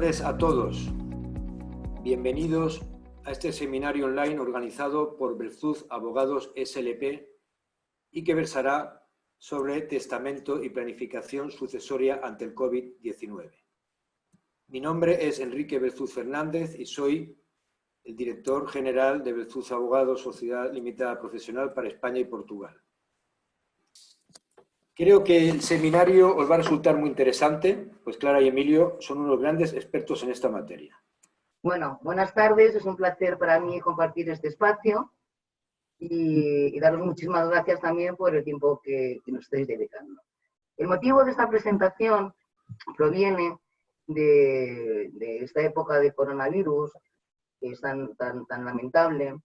tardes a todos. Bienvenidos a este seminario online organizado por Belzuz Abogados SLP y que versará sobre testamento y planificación sucesoria ante el COVID-19. Mi nombre es Enrique Belzuz Fernández y soy el director general de Belzuz Abogados Sociedad Limitada Profesional para España y Portugal. Creo que el seminario os va a resultar muy interesante, pues Clara y Emilio son unos grandes expertos en esta materia. Bueno, buenas tardes, es un placer para mí compartir este espacio y daros muchísimas gracias también por el tiempo que nos estáis dedicando. El motivo de esta presentación proviene de esta época de coronavirus, que es tan lamentable.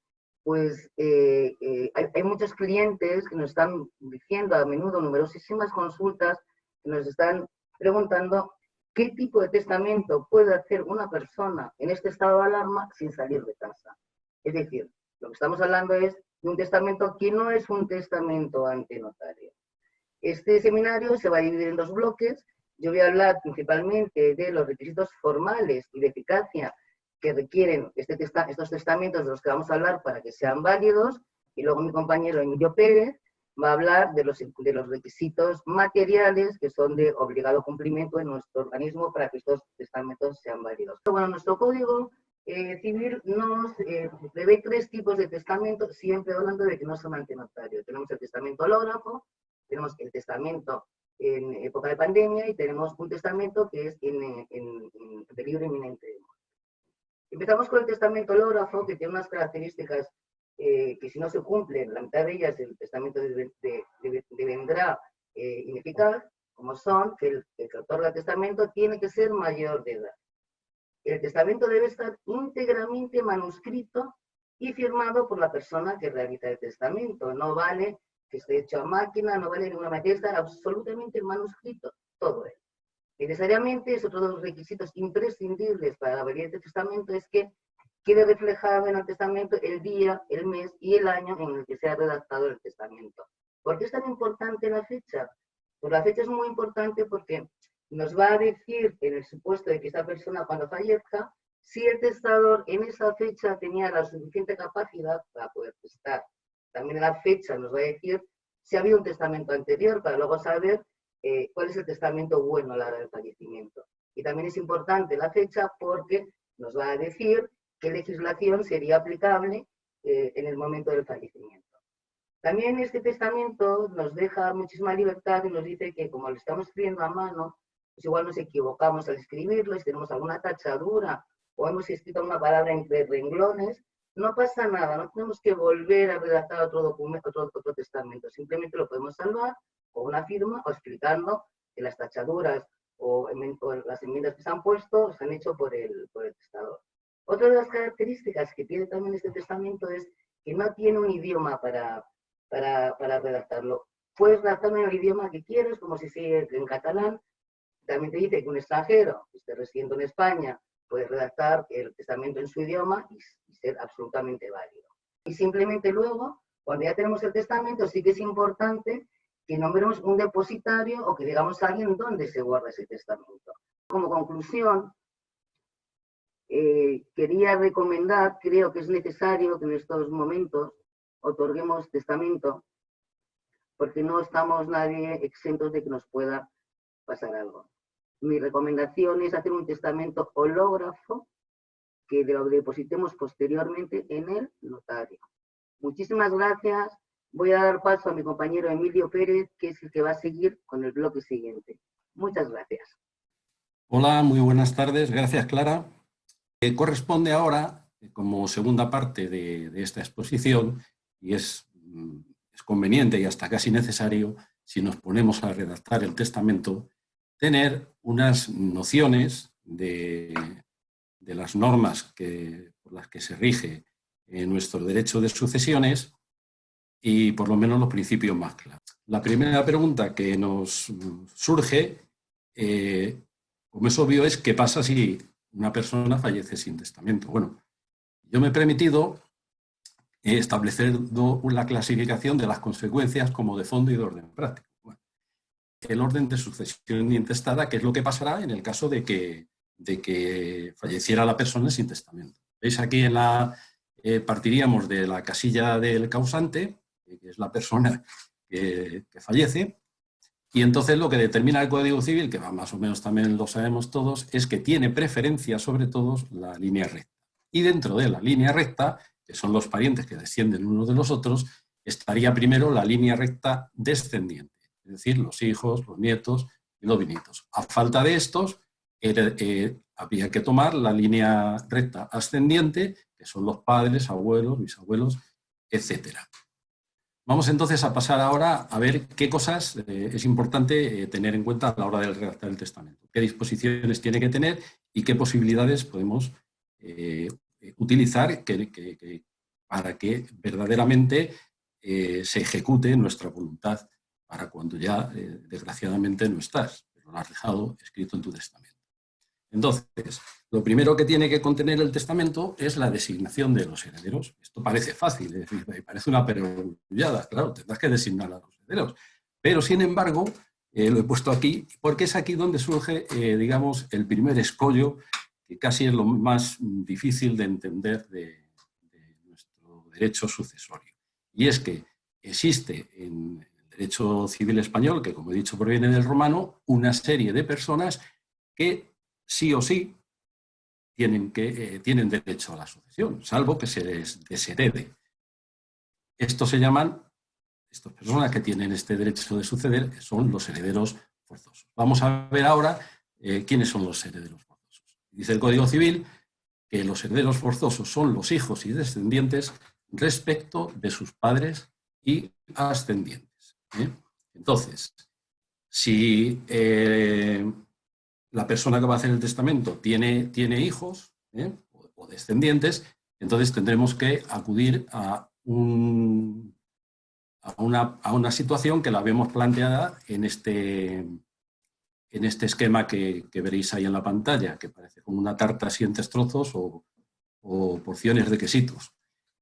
Pues hay muchos clientes que nos están diciendo a menudo numerosísimas consultas que nos están preguntando qué tipo de testamento puede hacer una persona en este estado de alarma sin salir de casa. Es decir, lo que estamos hablando es de un testamento que no es un testamento ante notario. Este seminario se va a dividir en dos bloques. Yo voy a hablar principalmente de los requisitos formales y de eficacia que requieren estos testamentos de los que vamos a hablar para que sean válidos, y luego mi compañero Emilio Pérez va a hablar de los requisitos materiales que son de obligado cumplimiento en nuestro organismo para que estos testamentos sean válidos. Bueno, nuestro Código Civil nos prevé tres tipos de testamentos, siempre hablando de que no son ante notario. Tenemos el testamento hológrafo, tenemos el testamento en época de pandemia y tenemos un testamento que es en peligro inminente de muerte. Empezamos con el testamento hológrafo, que tiene unas características que si no se cumplen, la mitad de ellas el testamento devendrá ineficaz, como son que el que otorga el testamento tiene que ser mayor de edad. El testamento debe estar íntegramente manuscrito y firmado por la persona que realiza el testamento. No vale que esté hecho a máquina, no vale ninguna materia, está absolutamente manuscrito, todo él. Necesariamente es otro de los requisitos imprescindibles para la validez del testamento, es que quede reflejado en el testamento el día, el mes y el año en el que se ha redactado el testamento. ¿Por qué es tan importante la fecha? Pues la fecha es muy importante porque nos va a decir, en el supuesto de que esta persona cuando fallezca, si el testador en esa fecha tenía la suficiente capacidad para poder testar. También la fecha nos va a decir si ha habido un testamento anterior, para luego saber cuál es el testamento bueno a la hora del fallecimiento. Y también es importante la fecha porque nos va a decir qué legislación sería aplicable en el momento del fallecimiento. También este testamento nos deja muchísima libertad y nos dice que como lo estamos escribiendo a mano, pues igual nos equivocamos al escribirlo, si tenemos alguna tachadura o hemos escrito una palabra entre renglones, no pasa nada, no tenemos que volver a redactar otro documento, otro testamento, simplemente lo podemos salvar con una firma o explicando que las tachaduras o las enmiendas que se han puesto se han hecho por el testador. Otra de las características que tiene también este testamento es que no tiene un idioma para redactarlo. Puedes redactarlo en el idioma que quieras, como si sigue en catalán. También te dice que un extranjero que esté residiendo en España puede redactar el testamento en su idioma y ser absolutamente válido. Y simplemente luego, cuando ya tenemos el testamento, sí que es importante que nombremos un depositario o que digamos a alguien dónde se guarda ese testamento. Como conclusión, quería recomendar, creo que es necesario que en estos momentos otorguemos testamento, porque no estamos nadie exentos de que nos pueda pasar algo. Mi recomendación es hacer un testamento hológrafo que lo depositemos posteriormente en el notario. Muchísimas gracias. Voy a dar paso a mi compañero Emilio Pérez, que es el que va a seguir con el bloque siguiente. Muchas gracias. Hola, muy buenas tardes. Gracias, Clara. Corresponde ahora, como segunda parte de esta exposición, y es conveniente y hasta casi necesario, si nos ponemos a redactar el testamento, tener unas nociones de las normas por las que se rige nuestro derecho de sucesiones y por lo menos los principios más claros. La primera pregunta que nos surge, como es obvio, es ¿qué pasa si una persona fallece sin testamento? Bueno, yo me he permitido establecer la clasificación de las consecuencias como de fondo y de orden práctico. Bueno, el orden de sucesión intestada, que es lo que pasará en el caso de que de que falleciera la persona sin testamento. ¿Veis aquí partiríamos de la casilla del causante, que es la persona que fallece, y entonces lo que determina el Código Civil, que más o menos también lo sabemos todos, es que tiene preferencia sobre todos la línea recta. Y dentro de la línea recta, que son los parientes que descienden unos de los otros, estaría primero la línea recta descendiente, es decir, los hijos, los nietos y los bisnietos. A falta de estos, habría que tomar la línea recta ascendiente, que son los padres, abuelos, bisabuelos, etc. Vamos entonces a pasar ahora a ver qué cosas es importante tener en cuenta a la hora de redactar el testamento, qué disposiciones tiene que tener y qué posibilidades podemos utilizar para que verdaderamente se ejecute nuestra voluntad para cuando ya desgraciadamente no estás, pero lo has dejado escrito en tu testamento. Entonces, lo primero que tiene que contener el testamento es la designación de los herederos. Esto parece fácil, es decir, parece una perogrullada, claro, tendrás que designar a los herederos. Pero, sin embargo, lo he puesto aquí, porque es aquí donde surge, digamos, el primer escollo, que casi es lo más difícil de entender de nuestro derecho sucesorio. Y es que existe en el derecho civil español, que como he dicho proviene del romano, una serie de personas que sí o sí tienen derecho a la sucesión, salvo que se les desherede. Estas personas que tienen este derecho de suceder son los herederos forzosos. Vamos a ver ahora quiénes son los herederos forzosos. Dice el Código Civil que los herederos forzosos son los hijos y descendientes respecto de sus padres y ascendientes. Entonces, si la persona que va a hacer el testamento tiene hijos o descendientes, entonces tendremos que acudir a una situación que la vemos planteada en este esquema que veréis ahí en la pantalla, que parece como una tarta así en 3 trozos o porciones de quesitos.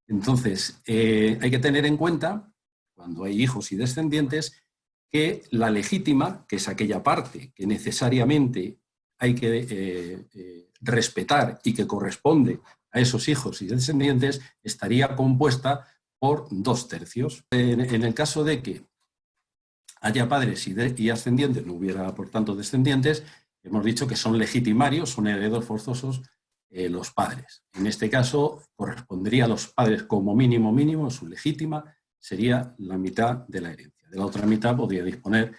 Entonces, hay que tener en cuenta, cuando hay hijos y descendientes, que la legítima, que es aquella parte que necesariamente hay que respetar y que corresponde a esos hijos y descendientes, estaría compuesta por 2/3. En el caso de que haya padres y ascendientes, no hubiera por tanto descendientes, hemos dicho que son legitimarios, son herederos forzosos los padres. En este caso correspondería a los padres como mínimo, su legítima sería la mitad de la herencia. De la otra mitad podría disponer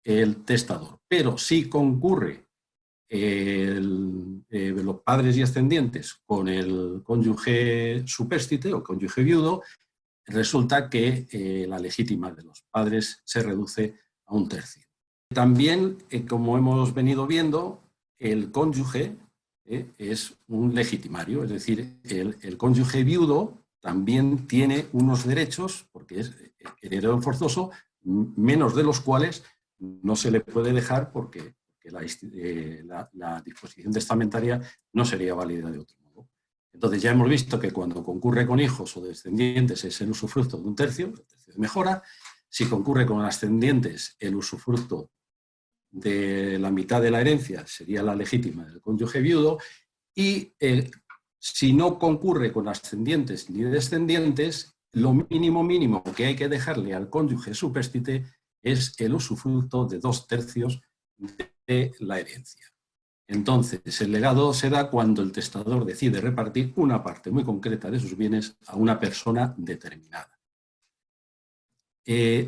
el testador. Pero si concurre los padres y ascendientes con el cónyuge supérstite o cónyuge viudo, resulta que la legítima de los padres se reduce a 1/3. También, como hemos venido viendo, el cónyuge es un legitimario, es decir, el cónyuge viudo también tiene unos derechos, porque es heredero forzoso, menos de los cuales no se le puede dejar porque la disposición testamentaria no sería válida de otro modo. Entonces ya hemos visto que cuando concurre con hijos o descendientes es el usufructo de 1/3, el tercio de mejora. Si concurre con ascendientes, el usufructo de la mitad de la herencia sería la legítima del cónyuge viudo, y si no concurre con ascendientes ni descendientes, lo mínimo que hay que dejarle al cónyuge supérstite es el usufructo de 2/3 de la herencia. Entonces, el legado se da cuando el testador decide repartir una parte muy concreta de sus bienes a una persona determinada.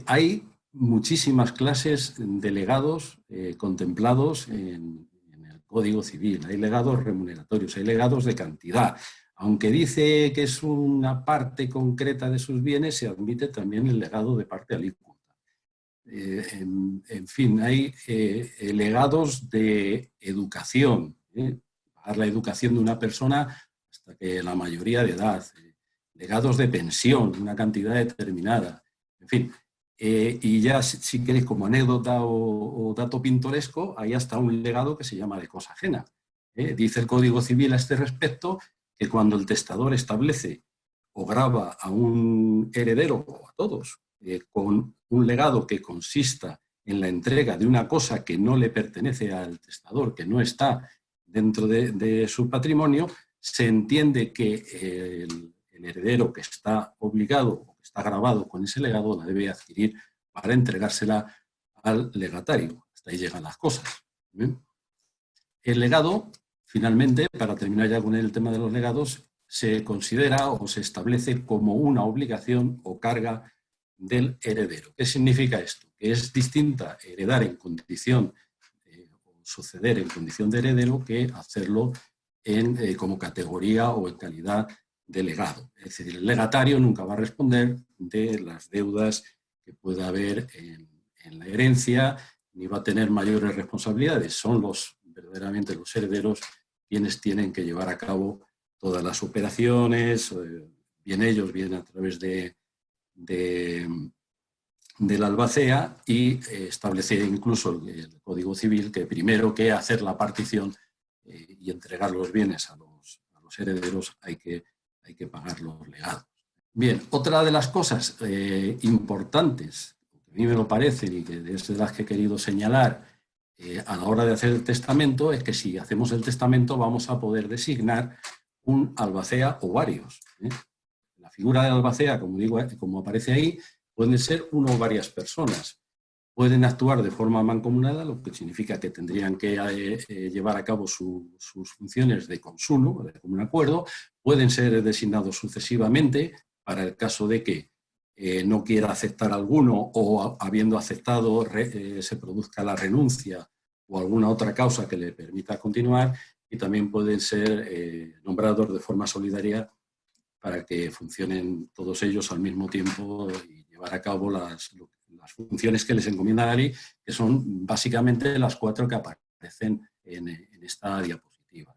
Hay muchísimas clases de legados contemplados en el Código Civil. Hay legados remuneratorios, hay legados de cantidad. Aunque dice que es una parte concreta de sus bienes, se admite también el legado de parte alícuota. En fin, hay legados de educación, pagar la educación de una persona hasta que la mayoría de edad, legados de pensión, una cantidad determinada, en fin. Y ya, si queréis, como anécdota o dato pintoresco, hay hasta un legado que se llama de cosa ajena. Dice el Código Civil a este respecto que cuando el testador establece o grava a un heredero, o a todos, con un legado que consista en la entrega de una cosa que no le pertenece al testador, que no está dentro de su patrimonio, se entiende que el heredero que está obligado o que está gravado con ese legado la debe adquirir para entregársela al legatario. Hasta ahí llegan las cosas. ¿Bien? El legado, finalmente, para terminar ya con el tema de los legados, se considera o se establece como una obligación o carga del heredero. ¿Qué significa esto? Que es distinta heredar en condición o suceder en condición de heredero que hacerlo como categoría o en calidad de legado. Es decir, el legatario nunca va a responder de las deudas que pueda haber en la herencia, ni va a tener mayores responsabilidades. Son verdaderamente los herederos quienes tienen que llevar a cabo todas las operaciones, bien ellos, bien a través de la albacea, y establecer incluso el Código Civil que primero que hacer la partición y entregar los bienes a los herederos hay que pagar los legados. Bien, otra de las cosas importantes, que a mí me lo parecen y que es de las que he querido señalar a la hora de hacer el testamento, es que si hacemos el testamento vamos a poder designar un albacea o varios. La figura de albacea, como digo, como aparece ahí, pueden ser uno o varias personas. Pueden actuar de forma mancomunada, lo que significa que tendrían que llevar a cabo sus funciones de consumo, de común acuerdo. Pueden ser designados sucesivamente para el caso de que no quiera aceptar alguno o habiendo aceptado se produzca la renuncia o alguna otra causa que le permita continuar, y también pueden ser nombrados de forma solidaria para que funcionen todos ellos al mismo tiempo y llevar a cabo las funciones que les encomienda la ley, que son básicamente las 4 que aparecen en esta diapositiva.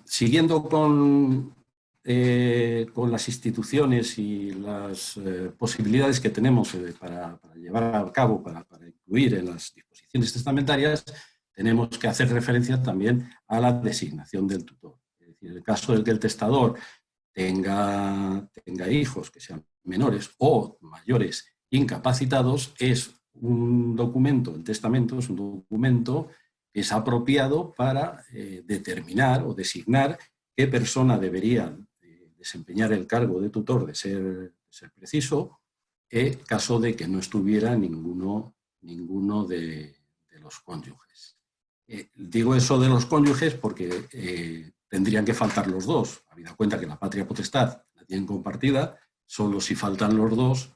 Siguiendo con las instituciones y las posibilidades que tenemos para llevar a cabo, para incluir en las disposiciones testamentarias, tenemos que hacer referencia también a la designación del tutor. Es decir, en el caso de que el testador tenga hijos que sean menores o mayores incapacitados, es un documento, el testamento es un documento que es apropiado para determinar o designar qué persona debería desempeñar el cargo de tutor de ser preciso, en caso de que no estuviera ninguno de los cónyuges. Digo eso de los cónyuges porque tendrían que faltar los dos, habida cuenta que la patria potestad la tienen compartida, solo si faltan los dos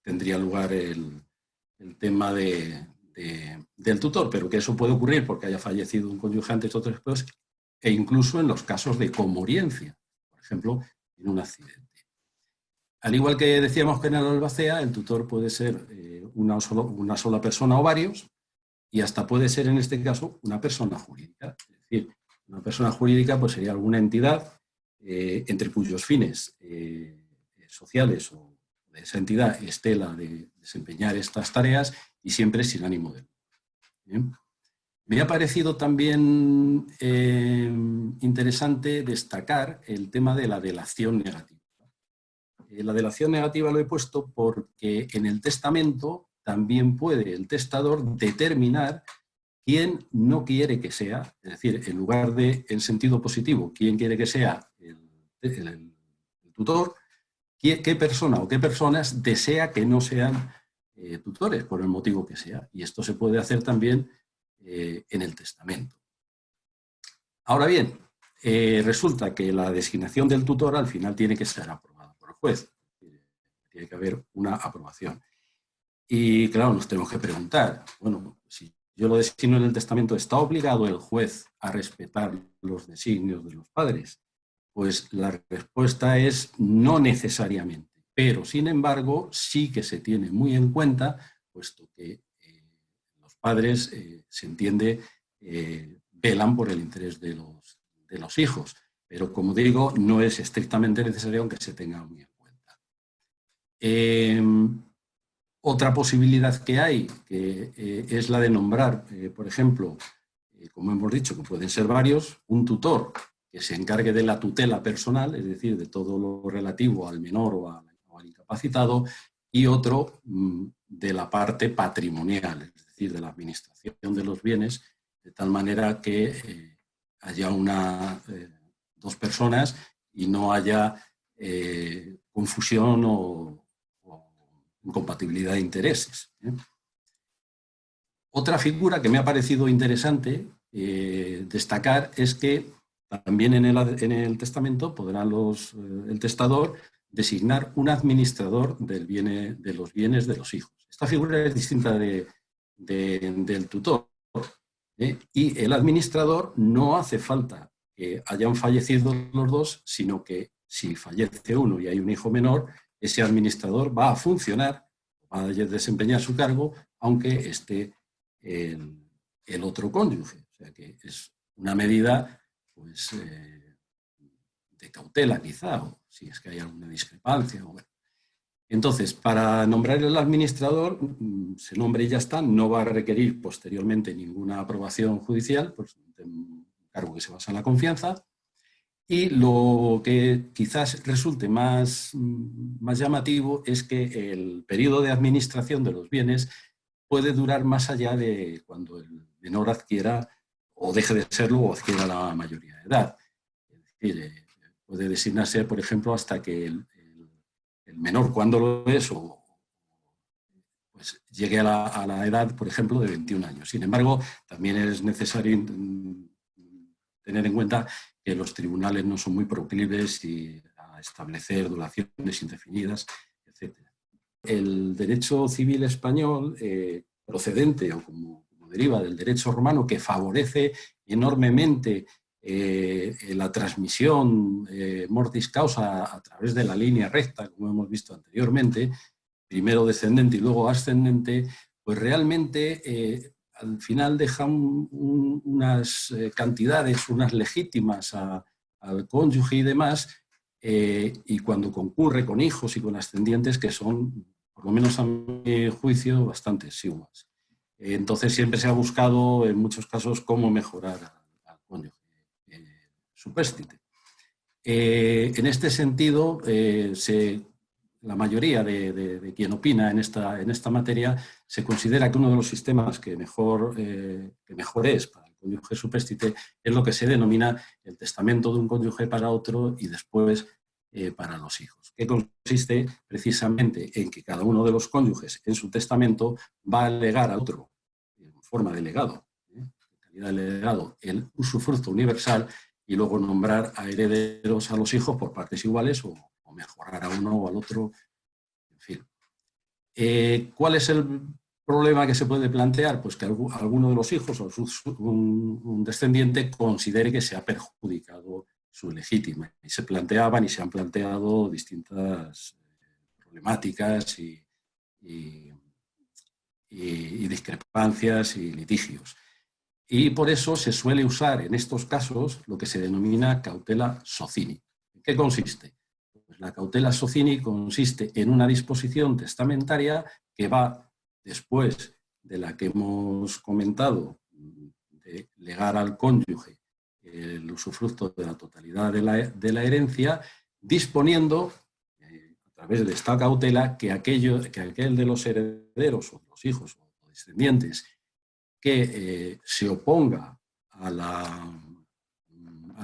tendría lugar el tema del tutor, pero que eso puede ocurrir porque haya fallecido un cónyuge antes o después, e incluso en los casos de comoriencia, por ejemplo, en un accidente. Al igual que decíamos que en el albacea, el tutor puede ser una sola persona o varios, y hasta puede ser en este caso una persona jurídica. Es decir, una persona jurídica pues sería alguna entidad entre cuyos fines sociales o de esa entidad esté la de desempeñar estas tareas y siempre sin ánimo de lucro. ¿Bien? Me ha parecido también interesante destacar el tema de la delación negativa. La delación negativa lo he puesto porque en el testamento también puede el testador determinar quién no quiere que sea, es decir, en lugar de en sentido positivo, quién quiere que sea el tutor, qué persona o qué personas desea que no sean tutores, por el motivo que sea. Y esto se puede hacer también en el testamento. Ahora bien, resulta que la designación del tutor al final tiene que ser aprobada por el juez. Tiene que haber una aprobación. Y claro, nos tenemos que preguntar, bueno, si yo lo designo en el testamento, ¿está obligado el juez a respetar los designios de los padres? Pues la respuesta es no necesariamente, pero sin embargo sí que se tiene muy en cuenta, puesto que los padres, se entiende, velan por el interés de los hijos, pero como digo, no es estrictamente necesario, aunque se tenga muy en cuenta. Otra posibilidad que hay, que es la de nombrar, por ejemplo, como hemos dicho, que pueden ser varios, un tutor que se encargue de la tutela personal, es decir, de todo lo relativo al menor o al incapacitado, y otro de la parte patrimonial, es decir, de la administración de los bienes de tal manera que haya dos personas y no haya confusión o incompatibilidad de intereses. Otra figura que me ha parecido interesante destacar es que también en el testamento podrá el testador designar un administrador de los bienes de los hijos. Esta figura es distinta del tutor, y el administrador no hace falta que hayan fallecido los dos, sino que si fallece uno y hay un hijo menor, ese administrador va a funcionar, va a desempeñar su cargo, aunque esté el otro cónyuge. O sea que es una medida pues, de cautela quizá, o si es que hay alguna discrepancia. Bueno. Entonces, para nombrar el administrador, se nombre y ya está, no va a requerir posteriormente ninguna aprobación judicial, pues un cargo que se basa en la confianza. Y lo que quizás resulte más llamativo es que el periodo de administración de los bienes puede durar más allá de cuando el menor adquiera o deje de serlo o adquiera la mayoría de edad. Es decir, puede designarse, por ejemplo, hasta que el menor, cuando lo es, pues llegue a la edad, por ejemplo, de 21 años. Sin embargo, también es necesario tener en cuenta que los tribunales no son muy proclives a establecer duraciones indefinidas, etc. El derecho civil español, procedente o como deriva del derecho romano, que favorece enormemente la transmisión mortis causa a través de la línea recta, como hemos visto anteriormente, primero descendente y luego ascendente, pues realmente al final deja unas cantidades, unas legítimas al cónyuge y demás, y cuando concurre con hijos y con ascendientes que son, por lo menos a mi juicio, bastante exiguas. Entonces siempre se ha buscado en muchos casos cómo mejorar al cónyuge supéstite. En este sentido, la mayoría de quien opina en esta materia se considera que uno de los sistemas que mejor es para el cónyuge supéstite es lo que se denomina el testamento de un cónyuge para otro y después para los hijos, que consiste precisamente en que cada uno de los cónyuges en su testamento va a legar al otro, en forma de legado, en calidad de legado, el usufructo universal y luego nombrar a herederos a los hijos por partes iguales o mejorar a uno o al otro, en fin. ¿Cuál es el problema que se puede plantear? Pues que alguno de los hijos o un descendiente considere que se ha perjudicado su legítima. Y se planteaban y se han planteado distintas problemáticas y discrepancias y litigios. Y por eso se suele usar en estos casos lo que se denomina cautela socini. ¿En qué consiste? Pues la cautela socini consiste en una disposición testamentaria que va después de la que hemos comentado, de legar al cónyuge el usufructo de la totalidad de la herencia, disponiendo a través de esta cautela que aquel de los herederos o los hijos o descendientes que se oponga al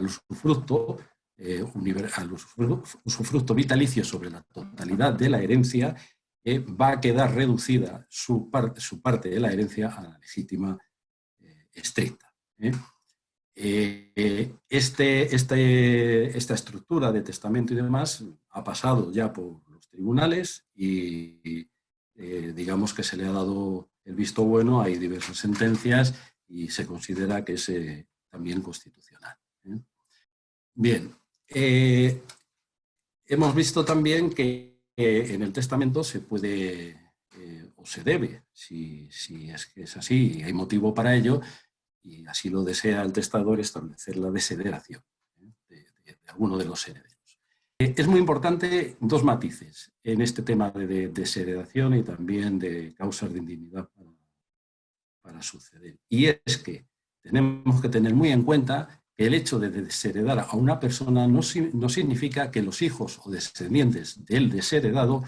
usufructo, usufructo vitalicio sobre la totalidad de la herencia, va a quedar reducida su parte de la herencia a la legítima estricta. Esta estructura de testamento y demás ha pasado ya por los tribunales y digamos que se le ha dado el visto bueno, hay diversas sentencias y se considera que es también constitucional. Bien, hemos visto también que en el testamento se puede o se debe, si es que es así y hay motivo para ello, y así lo desea el testador, establecer la desheredación de alguno de los herederos. Es muy importante dos matices en este tema de desheredación y también de causas de indignidad para suceder. Y es que tenemos que tener muy en cuenta que el hecho de desheredar a una persona no significa que los hijos o descendientes del desheredado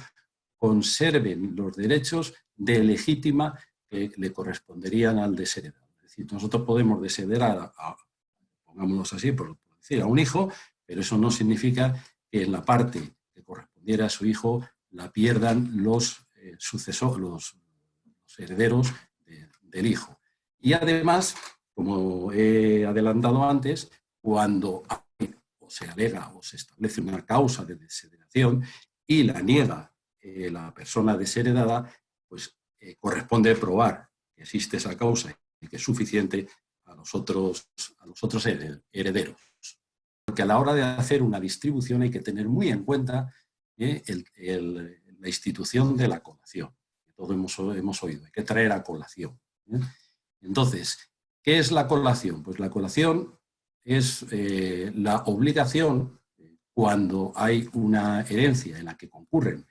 conserven los derechos de legítima que le corresponderían al desheredado. Es decir, nosotros podemos desheredar pongámonos así, por decir, a un hijo, pero eso no significa que en la parte que correspondiera a su hijo la pierdan los sucesores, los herederos del hijo. Y además, como he adelantado antes, cuando hay, o se alega o se establece una causa de desheredación y la niega la persona desheredada, pues corresponde probar que existe esa causa y que es suficiente a los otros herederos. Porque a la hora de hacer una distribución hay que tener muy en cuenta la institución de la colación. Todo hemos oído, hay que traer a colación. Entonces, ¿qué es la colación? Pues la colación es la obligación, cuando hay una herencia en la que concurren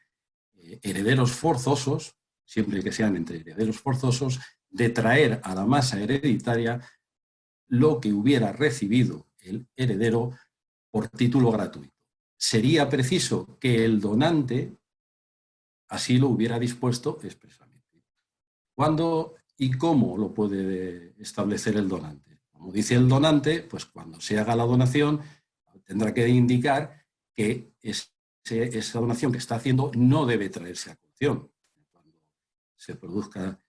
herederos forzosos, siempre que sean entre herederos forzosos, de traer a la masa hereditaria lo que hubiera recibido el heredero por título gratuito. Sería preciso que el donante así lo hubiera dispuesto expresamente. ¿Cuándo y cómo lo puede establecer el donante? Como dice el donante, pues cuando se haga la donación tendrá que indicar que esa donación que está haciendo no debe traerse a colación cuando se produzca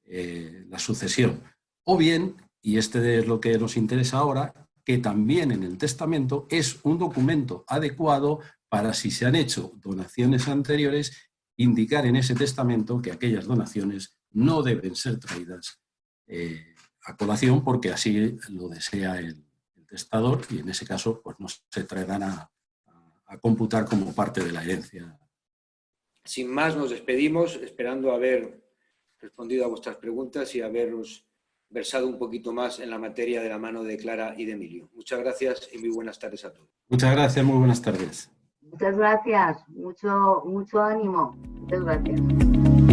la sucesión. O bien, y este es lo que nos interesa ahora, que también en el testamento es un documento adecuado para, si se han hecho donaciones anteriores, indicar en ese testamento que aquellas donaciones no deben ser traídas a colación porque así lo desea el testador y en ese caso pues no se traerán a computar como parte de la herencia. Sin más, nos despedimos esperando haber respondido a vuestras preguntas y haberos versado un poquito más en la materia de la mano de Clara y de Emilio. Muchas gracias y muy buenas tardes a todos. Muchas gracias, muy buenas tardes. Muchas gracias, mucho ánimo. Muchas gracias.